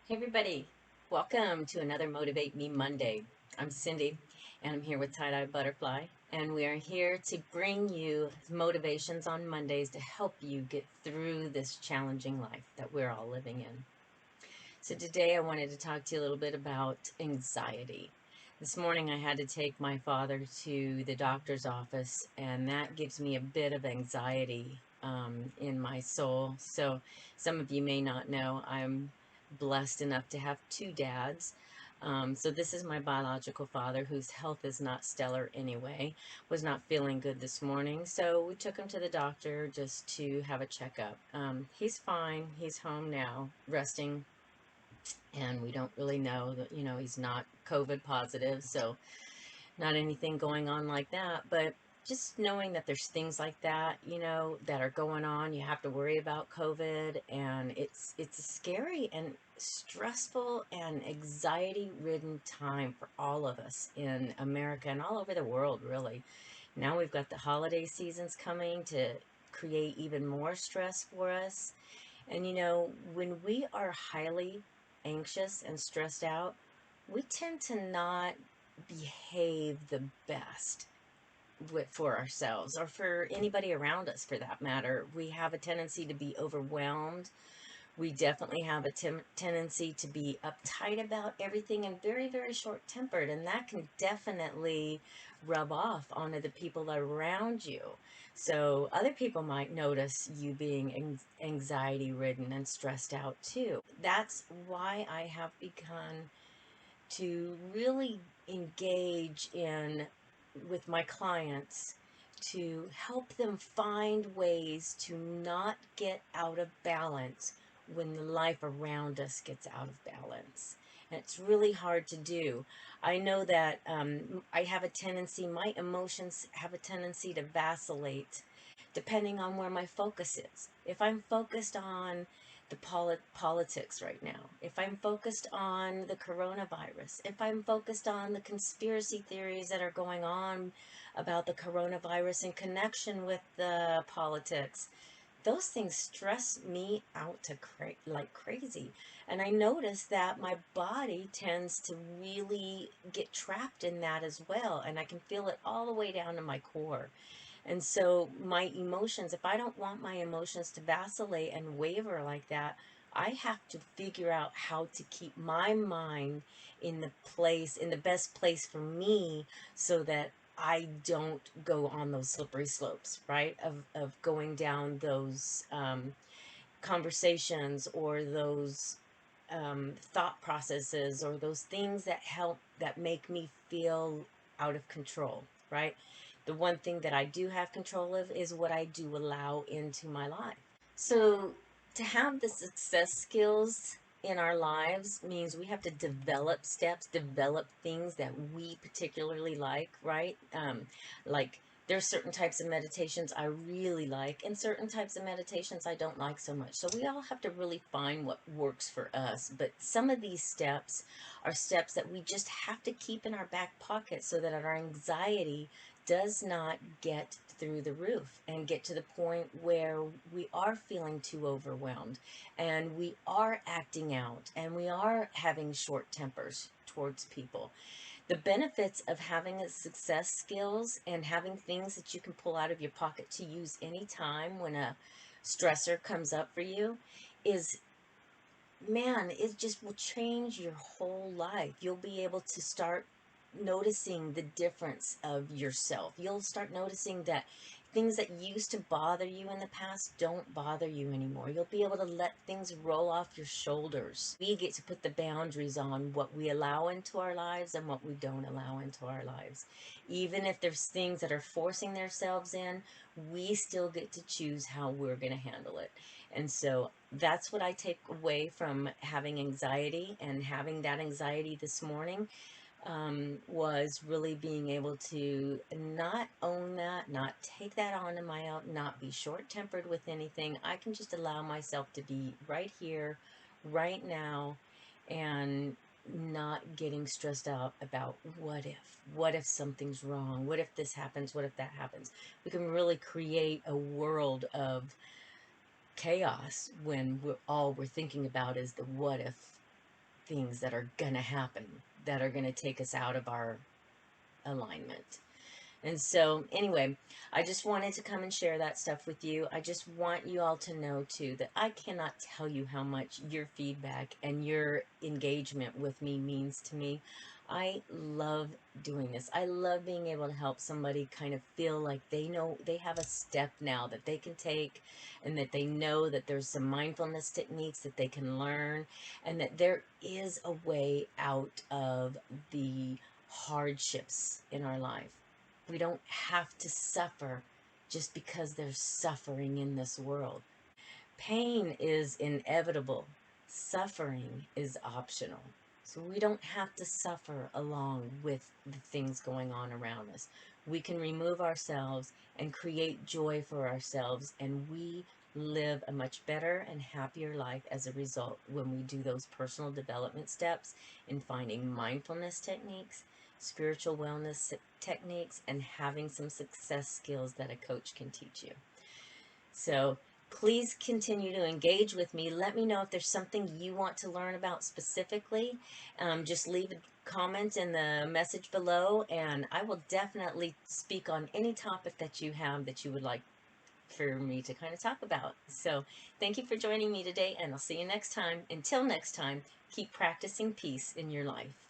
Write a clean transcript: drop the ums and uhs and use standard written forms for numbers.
Hey everybody, welcome to another Motivate Me Monday. I'm Cindy and I'm here with Tie-Dye Butterfly, and we are here to bring you motivations on Mondays to help you get through this challenging life that we're all living in. So today I wanted to talk to you a little bit about anxiety. This morning I had to take my father to the doctor's office, and that gives me a bit of anxiety in my soul. So some of you may not know I'm blessed enough to have two dads. So this is my biological father, whose health is not stellar anyway, was not feeling good this morning. So we took him to the doctor just to have a checkup. He's fine. He's home now, resting, and we don't really know that, he's not COVID positive, so not anything going on like that. But just knowing that there's things like that, that are going on, you have to worry about COVID, and it's a scary and stressful and anxiety ridden time for all of us in America and all over the world, really. Now we've got the holiday seasons coming to create even more stress for us. And when we are highly anxious and stressed out, we tend to not behave the best for ourselves or for anybody around us for that matter. We have a tendency to be overwhelmed. We definitely have a tendency to be uptight about everything and very, very short tempered. And that can definitely rub off onto the people around you. So other people might notice you being anxiety ridden and stressed out too. That's why I have begun to really engage in with my clients to help them find ways to not get out of balance when the life around us gets out of balance. And it's really hard to do. I know that I have a tendency, my emotions have a tendency to vacillate depending on where my focus is. If I'm focused on the politics right now, if I'm focused on the coronavirus, if I'm focused on the conspiracy theories that are going on about the coronavirus in connection with the politics, those things stress me out to like crazy. And I notice that my body tends to really get trapped in that as well. And I can feel it all the way down to my core. And so my emotions, if I don't want my emotions to vacillate and waver like that, I have to figure out how to keep my mind in the best place for me so that I don't go on those slippery slopes, right? Of going down those conversations or those thought processes or those things that make me feel out of control, right? The one thing that I do have control of is what I do allow into my life. So to have the success skills in our lives means we have to develop steps, develop things that we particularly like, right? Like there's certain types of meditations I really like, and certain types of meditations I don't like so much. So we all have to really find what works for us. But some of these steps are steps that we just have to keep in our back pocket so that our anxiety does not get through the roof and get to the point where we are feeling too overwhelmed and we are acting out and we are having short tempers towards people. The benefits of having a success skills and having things that you can pull out of your pocket to use anytime when a stressor comes up for you is, man, it just will change your whole life. You'll be able to start noticing the difference of yourself. You'll start noticing that things that used to bother you in the past don't bother you anymore. You'll be able to let things roll off your shoulders. We get to put the boundaries on what we allow into our lives and what we don't allow into our lives. Even if there's things that are forcing themselves in, we still get to choose how we're going to handle it. And so that's what I take away from having anxiety, and having that anxiety this morning was really being able to not own that, not take that onto my own, not be short tempered with anything. I can just allow myself to be right here, right now, and not getting stressed out about what if something's wrong, what if this happens, what if that happens. We can really create a world of chaos when all we're thinking about is the what if things that are going to happen that are going to take us out of our alignment. And so, anyway, I just wanted to come and share that stuff with you. I just want you all to know, too, that I cannot tell you how much your feedback and your engagement with me means to me. I love doing this. I love being able to help somebody kind of feel like they know they have a step now that they can take, and that they know that there's some mindfulness techniques that they can learn, and that there is a way out of the hardships in our life. We don't have to suffer just because there's suffering in this world. Pain is inevitable. Suffering is optional. So we don't have to suffer along with the things going on around us. We can remove ourselves and create joy for ourselves, and we live a much better and happier life as a result when we do those personal development steps in finding mindfulness techniques, spiritual wellness techniques, and having some success skills that a coach can teach you. So please continue to engage with me. Let me know if there's something you want to learn about specifically. Just leave a comment in the message below, and I will definitely speak on any topic that you have that you would like for me to kind of talk about. So thank you for joining me today, and I'll see you next time. Until next time, keep practicing peace in your life.